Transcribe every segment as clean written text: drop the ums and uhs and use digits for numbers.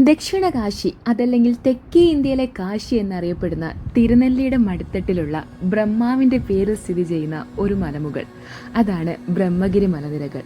ദക്ഷിണ കാശി അതല്ലെങ്കിൽ തെക്കേ ഇന്ത്യയിലെ കാശി എന്നറിയപ്പെടുന്ന തിരുനെല്ലിയുടെ മടിത്തട്ടിലുള്ള ബ്രഹ്മാവിൻ്റെ പേരിൽ സ്ഥിതി ചെയ്യുന്ന ഒരു മലമുകൾ, അതാണ് ബ്രഹ്മഗിരി മലനിരകൾ.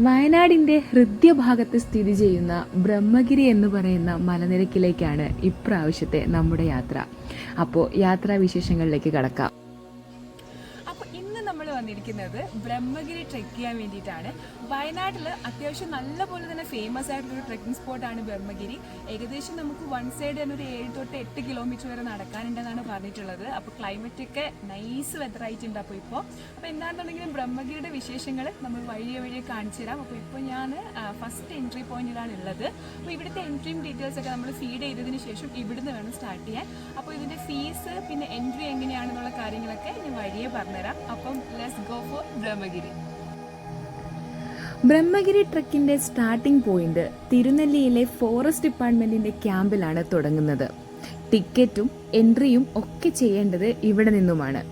വയനാടിൻ്റെ ഹൃദയഭാഗത്ത് സ്ഥിതി ചെയ്യുന്ന ബ്രഹ്മഗിരി എന്ന് പറയുന്ന മലനിരക്കിലേക്കാണ് ഇപ്രാവശ്യത്തെ നമ്മുടെ യാത്ര. അപ്പോൾ യാത്രാവിശേഷങ്ങളിലേക്ക് കടക്കാം. നമ്മൾ വന്നിരിക്കുന്നത് ബ്രഹ്മഗിരി ട്രെക്ക് ചെയ്യാൻ വേണ്ടിയിട്ടാണ്. വയനാട്ടിൽ അത്യാവശ്യം നല്ലപോലെ തന്നെ ഫേമസ് ആയിട്ടുള്ളൊരു ട്രെക്കിംഗ് സ്പോട്ടാണ് ബ്രഹ്മഗിരി. ഏകദേശം നമുക്ക് വൺ സൈഡ് തന്നെ ഒരു 7 തൊട്ട് 8 കിലോമീറ്റർ വരെ നടക്കാനുണ്ടെന്നാണ് പറഞ്ഞിട്ടുള്ളത്. അപ്പോൾ ക്ലൈമറ്റ് ഒക്കെ നൈസ് വെതർ ആയിട്ടുണ്ട്. അപ്പോൾ എന്താണെന്നുണ്ടെങ്കിലും ബ്രഹ്മഗിരിയുടെ വിശേഷങ്ങൾ നമ്മൾ വഴിയെ കാണിച്ചു തരാം. അപ്പോൾ ഇപ്പോൾ ഞാൻ ഫസ്റ്റ് എൻട്രി പോയിന്റിലാണ് ഉള്ളത്. അപ്പോൾ ഇവിടുത്തെ എൻട്രിയും ഡീറ്റെയിൽസ് ഒക്കെ നമ്മൾ ഫീഡ് ചെയ്തതിന് ശേഷം ഇവിടുന്ന് വേണം സ്റ്റാർട്ട് ചെയ്യാൻ. അപ്പോൾ ഇതിൻ്റെ ഫീസ് പിന്നെ എൻട്രി എങ്ങനെയാണെന്നുള്ള കാര്യങ്ങളൊക്കെ ഞാൻ വഴിയെ പറഞ്ഞുതരാം. അപ്പം let's go for Brahmagiri. Brahmagiri ട്രക്കിന്റെ സ്റ്റാർട്ടിംഗ് പോയിന്റ് തിരുനെല്ലിയിലെ ഫോറസ്റ്റ് ഡിപ്പാർട്ട്മെന്റിന്റെ ക്യാമ്പിലാണ് തുടങ്ങുന്നത്. ടിക്കറ്റും എൻട്രിയും ഒക്കെ ചെയ്യേണ്ടത് ഇവിടെ നിന്നുമാണ്.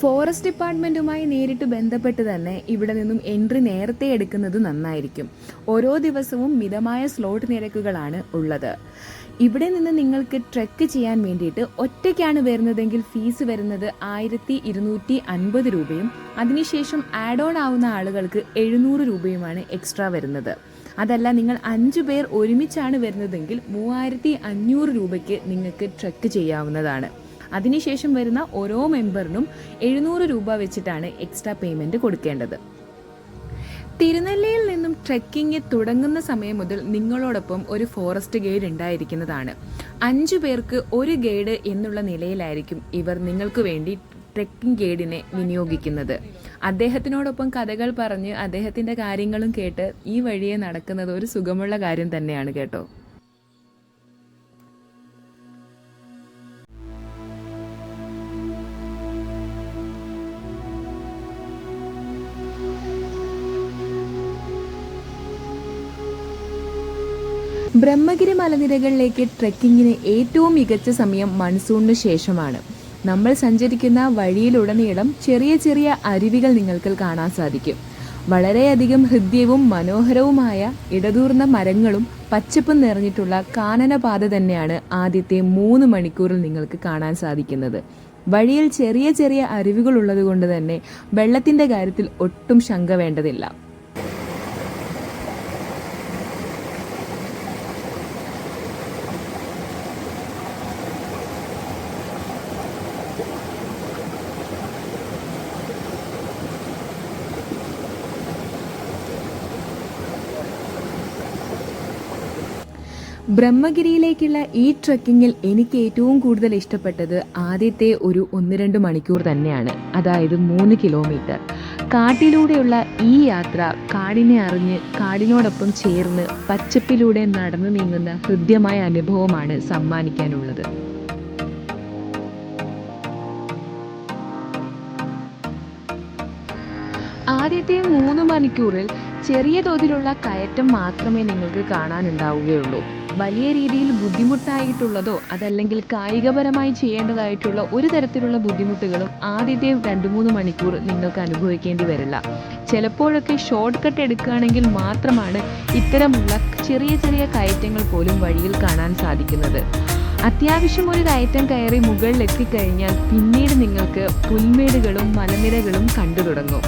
ഫോറസ്റ്റ് ഡിപ്പാർട്ട്മെന്റുമായി നേരിട്ട് ബന്ധപ്പെട്ട് തന്നെ ഇവിടെ നിന്നും എൻട്രി നേരത്തെ എടുക്കുന്നത് നന്നായിരിക്കും. ഓരോ ദിവസവും മിതമായ സ്ലോട്ട് നിരക്കുകളാണ് ഉള്ളത്. ഇവിടെ നിന്ന് നിങ്ങൾക്ക് ട്രെക്ക് ചെയ്യാൻ വേണ്ടിയിട്ട് ഒറ്റയ്ക്കാണ് വരുന്നതെങ്കിൽ ഫീസ് വരുന്നത് 1250 രൂപയും അതിനുശേഷം ആഡ് ഓൺ ആവുന്ന ആളുകൾക്ക് 700 രൂപയുമാണ് എക്സ്ട്രാ വരുന്നത്. അതല്ല, നിങ്ങൾ 5 പേർ ഒരുമിച്ചാണ് വരുന്നതെങ്കിൽ 3500 രൂപയ്ക്ക് നിങ്ങൾക്ക് ട്രെക്ക് ചെയ്യാവുന്നതാണ്. അതിനുശേഷം വരുന്ന ഓരോ മെമ്പറിനും 700 രൂപ വെച്ചിട്ടാണ് എക്സ്ട്രാ പേയ്മെൻറ്റ് കൊടുക്കേണ്ടത്. തിരുനെല്ലിയിൽ നിന്നും ട്രെക്കിംഗ് തുടങ്ങുന്ന സമയം മുതൽ നിങ്ങളോടൊപ്പം ഒരു ഫോറസ്റ്റ് ഗൈഡ് ഉണ്ടായിരിക്കുന്നതാണ്. 5 പേർക്ക് ഒരു ഗൈഡ് എന്നുള്ള നിലയിലായിരിക്കും ഇവർ നിങ്ങൾക്ക് വേണ്ടി ട്രെക്കിംഗ് ഗൈഡിനെ വിനിയോഗിക്കുന്നത്. അദ്ദേഹത്തിനോടൊപ്പം കഥകൾ പറഞ്ഞ് അദ്ദേഹത്തിൻ്റെ കാര്യങ്ങളും കേട്ട് ഈ വഴിയെ നടക്കുന്നത് ഒരു സുഖമുള്ള കാര്യം തന്നെയാണ് കേട്ടോ. ബ്രഹ്മഗിരി മലനിരകളിലേക്ക് ട്രെക്കിങ്ങിന് ഏറ്റവും മികച്ച സമയം മൺസൂണിന് ശേഷമാണ്. നമ്മൾ സഞ്ചരിക്കുന്ന വഴിയിലുടനീളം ചെറിയ ചെറിയ അരുവികൾ നിങ്ങൾക്ക് കാണാൻ സാധിക്കും. വളരെയധികം ഹൃദ്യവും മനോഹരവുമായ ഇടതൂർന്ന മരങ്ങളും പച്ചപ്പും നിറഞ്ഞിട്ടുള്ള കാനനപാത തന്നെയാണ് ആദ്യത്തെ 3 മണിക്കൂറിൽ നിങ്ങൾക്ക് കാണാൻ സാധിക്കുന്നത്. വഴിയിൽ ചെറിയ ചെറിയ അരുവികൾ ഉള്ളത് കൊണ്ട് തന്നെ വെള്ളത്തിൻ്റെ കാര്യത്തിൽ ഒട്ടും ശങ്ക വേണ്ടതില്ല. ബ്രഹ്മഗിരിയിലേക്കുള്ള ഈ ട്രെക്കിങ്ങിൽ എനിക്ക് ഏറ്റവും കൂടുതൽ ഇഷ്ടപ്പെട്ടത് ആദ്യത്തെ ഒരു 1-2 മണിക്കൂർ തന്നെയാണ്. അതായത് 3 കിലോമീറ്റർ കാട്ടിലൂടെയുള്ള ഈ യാത്ര കാടിനെ അറിഞ്ഞ് കാടിനോടൊപ്പം ചേർന്ന് പച്ചപ്പിലൂടെ നടന്നു നീങ്ങുന്ന ഹൃദ്യമായ അനുഭവമാണ് സമ്മാനിക്കാനുള്ളത്. ആദ്യത്തെ 3 മണിക്കൂറിൽ ചെറിയ തോതിലുള്ള കയറ്റം മാത്രമേ നിങ്ങൾക്ക് കാണാനുണ്ടാവുകയുള്ളൂ. വലിയ രീതിയിൽ ബുദ്ധിമുട്ടായിട്ടുള്ളതോ അതല്ലെങ്കിൽ കായികപരമായി ചെയ്യേണ്ടതായിട്ടുള്ള ഒരു തരത്തിലുള്ള ബുദ്ധിമുട്ടുകളും ആദ്യത്തെ 2-3 മണിക്കൂർ നിങ്ങൾക്ക് അനുഭവിക്കേണ്ടി വരില്ല. ചിലപ്പോഴൊക്കെ ഷോർട്ട് കട്ട് എടുക്കുകയാണെങ്കിൽ മാത്രമാണ് ഇത്തരമുള്ള ചെറിയ ചെറിയ കയറ്റങ്ങൾ പോലും വഴിയിൽ കാണാൻ സാധിക്കുന്നത്. അത്യാവശ്യം ഒരു കയറ്റം കയറി മുകളിലെത്തിക്കഴിഞ്ഞാൽ പിന്നീട് നിങ്ങൾക്ക് പുൽമേടുകളും മലനിരകളും കണ്ടു തുടങ്ങും.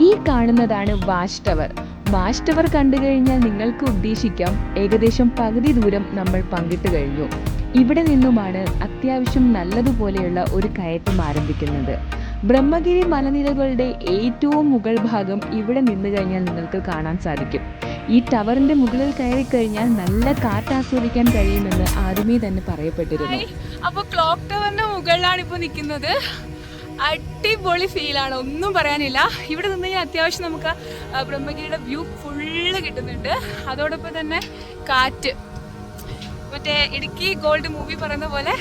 ഈ കാണുന്നതാണ് വാച്ച് ടവർ. വാച്ച് ടവർ കണ്ടു കഴിഞ്ഞാൽ നിങ്ങൾക്ക് ഉദ്ദേശിക്കാം ഏകദേശം പകുതി ദൂരം നമ്മൾ പങ്കിട്ട് കഴിഞ്ഞു. ഇവിടെ നിന്നുമാണ് അത്യാവശ്യം നല്ലതുപോലെയുള്ള ഒരു കയറ്റം ആരംഭിക്കുന്നത്. ബ്രഹ്മഗിരി മലനിരകളുടെ ഏറ്റവും മുകൾ ഭാഗം ഇവിടെ നിന്ന് കഴിഞ്ഞാൽ നിങ്ങൾക്ക് കാണാൻ സാധിക്കും. ഈ ടവറിന്റെ മുകളിൽ കയറി കഴിഞ്ഞാൽ നല്ല കാറ്റ് ആസ്വദിക്കാൻ കഴിയുമെന്ന് ആദ്യമേ തന്നെ പറയപ്പെട്ടിരുന്നു. അപ്പോൾ ക്ലോക്ക് ടവറിന്റെ മുകളിലാണ് ഇപ്പോൾ നിൽക്കുന്നത്. അടിപൊളി ഫീലാണ്, ഒന്നും പറയാനില്ല. ഇവിടെ നിന്ന് കഴിഞ്ഞാൽ അത്യാവശ്യം നമുക്ക് ബ്രഹ്മഗിരിയുടെ വ്യൂ ഫുള്ള് കിട്ടുന്നുണ്ട്. അതോടൊപ്പം തന്നെ കാറ്റ്, മറ്റേ ഇടുക്കി ഗോൾഡ് മൂവി പറയുന്ന പോലെ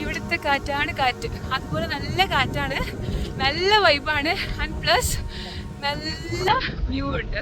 ഇവിടുത്തെ കാറ്റാണ് കാറ്റ്. അതുപോലെ നല്ല കാറ്റാണ്, നല്ല വൈബാണ്, ആൻഡ് പ്ലസ് നല്ല വ്യൂ ഉണ്ട്.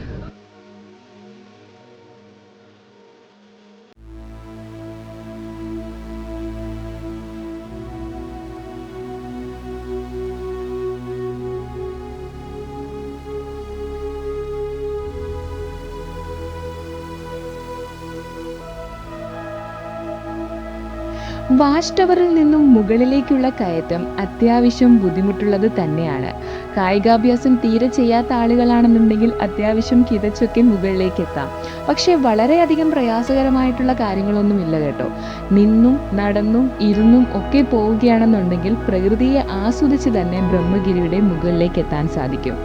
വാച്ച് ടവറിൽ നിന്നും മുകളിലേക്കുള്ള കയറ്റം അത്യാവശ്യം ബുദ്ധിമുട്ടുള്ളത് തന്നെയാണ്. കായികാഭ്യാസം തീരെ ചെയ്യാത്ത ആളുകളാണെന്നുണ്ടെങ്കിൽ അത്യാവശ്യം കിതച്ചൊക്കെ മുകളിലേക്ക് എത്താം. പക്ഷേ വളരെയധികം പ്രയാസകരമായിട്ടുള്ള കാര്യങ്ങളൊന്നുമില്ല കേട്ടോ. നിന്നും നടന്നും ഇരുന്നും ഒക്കെ പോവുകയാണെന്നുണ്ടെങ്കിൽ പ്രകൃതിയെ ആസ്വദിച്ച് തന്നെ ബ്രഹ്മഗിരിയുടെ മുകളിലേക്ക് എത്താൻ സാധിക്കും.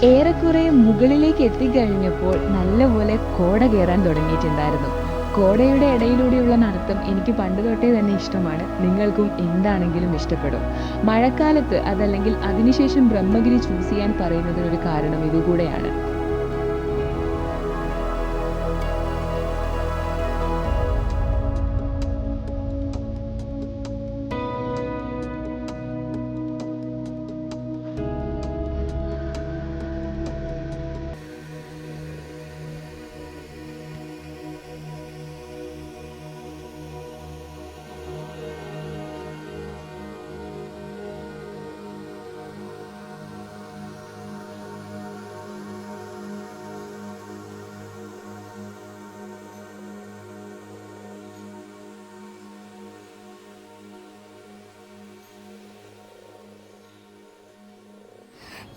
ഏറെക്കുറെ മുകളിലേക്ക് എത്തിക്കഴിഞ്ഞപ്പോൾ നല്ലപോലെ കോട കയറാൻ തുടങ്ങിയിട്ടുണ്ടായിരുന്നു. കോടയുടെ ഇടയിലൂടെയുള്ള നടത്തം എനിക്ക് പണ്ട് തൊട്ടേ തന്നെ ഇഷ്ടമാണ്. നിങ്ങൾക്കും എന്താണെങ്കിലും ഇഷ്ടപ്പെടും. മഴക്കാലത്ത് അതല്ലെങ്കിൽ അതിനുശേഷം ബ്രഹ്മഗിരി ചൂസ് ചെയ്യാൻ പറയുന്നതിനൊരു കാരണം ഇതുകൂടെയാണ്.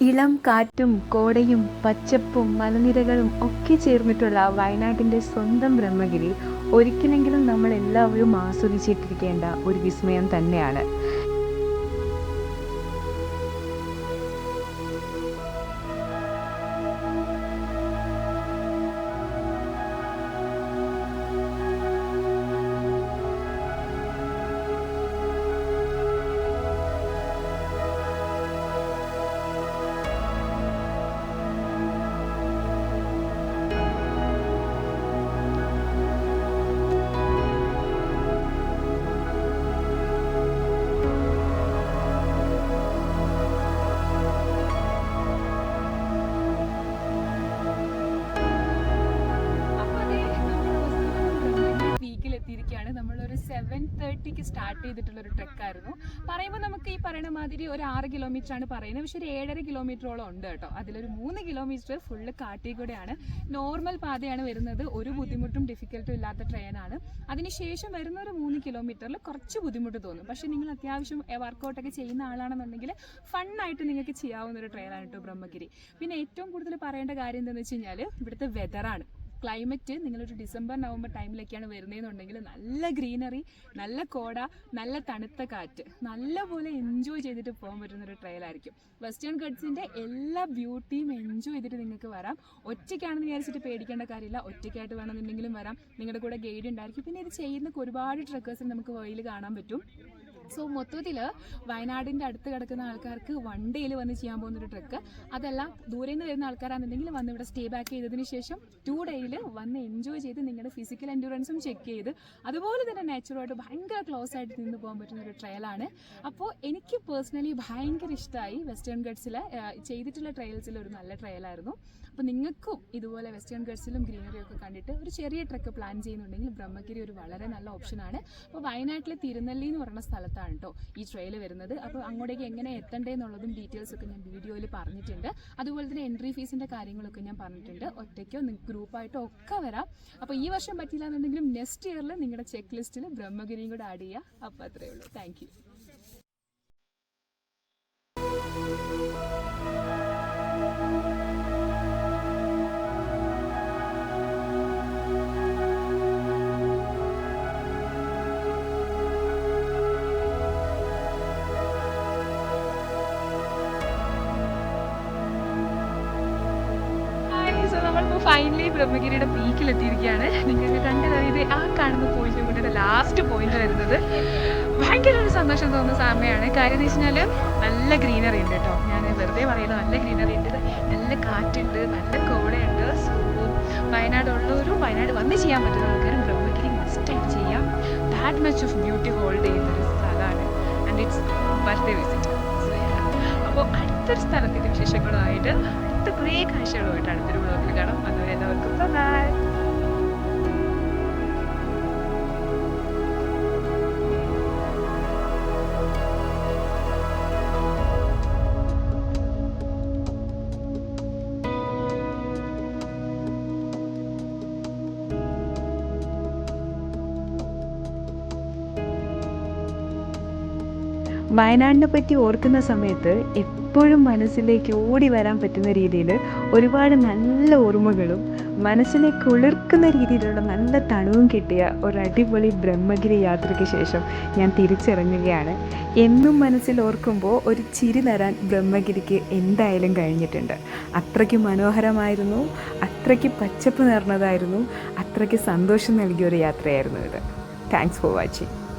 ഇളം കാറ്റും കോടയും പച്ചപ്പും മലനിരകളും ഒക്കെ ചേർന്നിട്ടുള്ള വയനാട്ടിൻ്റെ സ്വന്തം ബ്രഹ്മഗിരി ഒരിക്കലെങ്കിലും നമ്മൾ എല്ലാവരും ആസ്വദിച്ചിട്ടിരിക്കേണ്ട ഒരു വിസ്മയം തന്നെയാണ്. നമ്മളൊരു 7:30 സ്റ്റാർട്ട് ചെയ്തിട്ടുള്ളൊരു ട്രെക്കായിരുന്നു. പറയുമ്പോൾ നമുക്ക് ഈ പറയുന്ന മാതിരി ഒരു 6 കിലോമീറ്റർ ആണ് പറയുന്നത്, പക്ഷെ ഒരു 7.5 കിലോമീറ്ററോളം ഉണ്ട് കേട്ടോ. അതിലൊരു 3 കിലോമീറ്റർ ഫുള്ള് കാട്ടിൽ കൂടെയാണ്. നോർമൽ പാതയാണ് വരുന്നത്, ഒരു ബുദ്ധിമുട്ടും ഡിഫിക്കൽട്ടും ഇല്ലാത്ത ട്രെയിനാണ്. അതിനുശേഷം വരുന്ന ഒരു 3 കിലോമീറ്ററിൽ കുറച്ച് ബുദ്ധിമുട്ട് തോന്നും. പക്ഷെ നിങ്ങൾ അത്യാവശ്യം വർക്കൗട്ടൊക്കെ ചെയ്യുന്ന ആളാണെന്നുണ്ടെങ്കിൽ ഫണ്ണായിട്ട് നിങ്ങൾക്ക് ചെയ്യാവുന്ന ഒരു ട്രെയിനാണ് കേട്ടോ ബ്രഹ്മഗിരി. പിന്നെ ഏറ്റവും കൂടുതൽ പറയേണ്ട കാര്യം എന്താണെന്ന് വെച്ച് കഴിഞ്ഞാൽ ഇവിടുത്തെ വെതറാണ്. ക്ലൈമറ്റ് നിങ്ങളൊരു ഡിസംബർ നവംബർ ടൈമിലൊക്കെയാണ് വരുന്നതെന്നുണ്ടെങ്കിൽ നല്ല ഗ്രീനറി, നല്ല കോട, നല്ല തണുത്ത കാറ്റ്, നല്ലപോലെ എൻജോയ് ചെയ്തിട്ട് പോകാൻ പറ്റുന്നൊരു ട്രെയിലായിരിക്കും. വെസ്റ്റേൺ ഗഡ്സിൻ്റെ എല്ലാ ബ്യൂട്ടിയും എൻജോയ് ചെയ്തിട്ട് നിങ്ങൾക്ക് വരാം. ഒറ്റയ്ക്കാണെന്ന് വിചാരിച്ചിട്ട് പേടിക്കേണ്ട കാര്യമില്ല, ഒറ്റയ്ക്കായിട്ട് വേണമെന്നുണ്ടെങ്കിലും വരാം. നിങ്ങളുടെ കൂടെ ഗൈഡ് ഉണ്ടായിരിക്കും. പിന്നെ ഇത് ചെയ്യുന്ന ഒരുപാട് ട്രക്കേഴ്സിന് നമുക്ക് വഴിയിൽ കാണാൻ പറ്റും. സോ മൊത്തത്തിൽ വയനാടിൻ്റെ അടുത്ത് കിടക്കുന്ന ആൾക്കാർക്ക് 1 ഡേയിൽ വന്ന് ചെയ്യാൻ പോകുന്നൊരു ട്രെക്ക്. അതല്ല ദൂരെ നിന്ന് വരുന്ന ആൾക്കാരാണെന്നുണ്ടെങ്കിൽ വന്ന് ഇവിടെ സ്റ്റേ ബാക്ക് ചെയ്തതിന് ശേഷം 2 ഡേയിൽ വന്ന് എൻജോയ് ചെയ്ത് നിങ്ങളുടെ ഫിസിക്കൽ എൻഡ്യൂറൻസും ചെക്ക് ചെയ്ത് അതുപോലെ തന്നെ നാച്ചുറലായിട്ട് ഭയങ്കര ക്ലോസ് ആയിട്ട് നിന്ന് പോകാൻ പറ്റുന്ന ഒരു ട്രയലാണ്. അപ്പോൾ എനിക്ക് പേഴ്സണലി ഭയങ്കര ഇഷ്ടമായി. വെസ്റ്റേൺ ഗഡ്സിൽ ചെയ്തിട്ടുള്ള ട്രയൽസിൽ ഒരു നല്ല ട്രയലായിരുന്നു. അപ്പോൾ നിങ്ങൾക്കും ഇതുപോലെ വെസ്റ്റേൺ ഗഡ്സിലും ഗ്രീനറിയും ഒക്കെ കണ്ടിട്ട് ഒരു ചെറിയ ട്രെക്ക് പ്ലാൻ ചെയ്യുന്നുണ്ടെങ്കിൽ ബ്രഹ്മഗിരി ഒരു വളരെ നല്ല ഓപ്ഷനാണ്. അപ്പോൾ വയനാട്ടിലെ തിരുനെല്ലി എന്ന് പറയുന്ന സ്ഥലത്താണ് കേട്ടോ ഈ ട്രെയിൽ വരുന്നത്. അപ്പോൾ അങ്ങോട്ടേക്ക് എങ്ങനെ എത്തണ്ടേന്നുള്ളതും ഡീറ്റെയിൽസ് ഒക്കെ ഞാൻ വീഡിയോയിൽ പറഞ്ഞിട്ടുണ്ട്. അതുപോലെ തന്നെ എൻട്രി ഫീസിൻ്റെ കാര്യങ്ങളൊക്കെ ഞാൻ പറഞ്ഞിട്ടുണ്ട്. ഒറ്റയ്ക്കോ ഗ്രൂപ്പായിട്ടോ ഒക്കെ വരാം. അപ്പോൾ ഈ വർഷം പറ്റില്ല എന്നുണ്ടെങ്കിലും നെക്സ്റ്റ് ഇയറിൽ നിങ്ങളുടെ ചെക്ക് ലിസ്റ്റിൽ ബ്രഹ്മഗിരിയും കൂടെ ആഡ് ചെയ്യുക. അപ്പോൾ അത്രയേ ഉള്ളൂ. Thank you. നമ്മളിപ്പോൾ ഫൈനലി ബ്രഹ്മഗിരിയുടെ പീക്കിലെത്തിയിരിക്കുകയാണ്. നിങ്ങൾക്ക് കണ്ടറിയത് ആ കാണുന്ന പോയിന്റ് കൊണ്ട് ലാസ്റ്റ് പോയിന്റ് വരുന്നത് ഭയങ്കര ഒരു സന്തോഷം തോന്നുന്ന സമയമാണ്. കാര്യം എന്ന് വെച്ച് കഴിഞ്ഞാൽ നല്ല ഗ്രീനറി ഉണ്ട് കേട്ടോ. ഞാൻ വെറുതെ പറയുന്നത്, നല്ല ഗ്രീനറി ഉണ്ട്, നല്ല കാറ്റുണ്ട്, നല്ല കോടയുണ്ട്. സോ വയനാട് വന്ന് ചെയ്യാൻ പറ്റുന്ന ആൾക്കാരും ബ്രഹ്മഗിരി മസ്റ്റായിട്ട് ചെയ്യാം. That much of beauty hold ചെയ്യുന്നൊരു സ്ഥലമാണ്. And it's birthday visit. അപ്പോൾ അടുത്തൊരു സ്ഥലത്തിൻ്റെ വിശേഷങ്ങളുമായിട്ട് കുറേ കാഴ്ചകളുമായിട്ട് അടുത്തൊരു വ്ളോഗിൽ കാണാം. അതുവരെ എല്ലാവർക്കും ബൈ. വയനാടിനെ പറ്റി ഓർക്കുന്ന സമയത്ത് എപ്പോഴും മനസ്സിലേക്ക് ഓടി വരാൻ പറ്റുന്ന രീതിയിൽ ഒരുപാട് നല്ല ഓർമ്മകളും മനസ്സിനെ കുളിർക്കുന്ന രീതിയിലുള്ള നല്ല തണുവും കിട്ടിയ ഒരു അടിപൊളി ബ്രഹ്മഗിരി യാത്രയ്ക്ക് ശേഷം ഞാൻ തിരിച്ചിറങ്ങുകയാണ്. എന്നും മനസ്സിൽ ഓർക്കുമ്പോൾ ഒരു ചിരി തരാൻ ബ്രഹ്മഗിരിക്ക് എന്തായാലും കഴിഞ്ഞിട്ടുണ്ട്. അത്രയ്ക്ക് മനോഹരമായിരുന്നു, അത്രയ്ക്ക് പച്ചപ്പ് നിറഞ്ഞതായിരുന്നു, അത്രയ്ക്ക് സന്തോഷം നൽകിയൊരു യാത്രയായിരുന്നു ഇത്. Thanks for watching.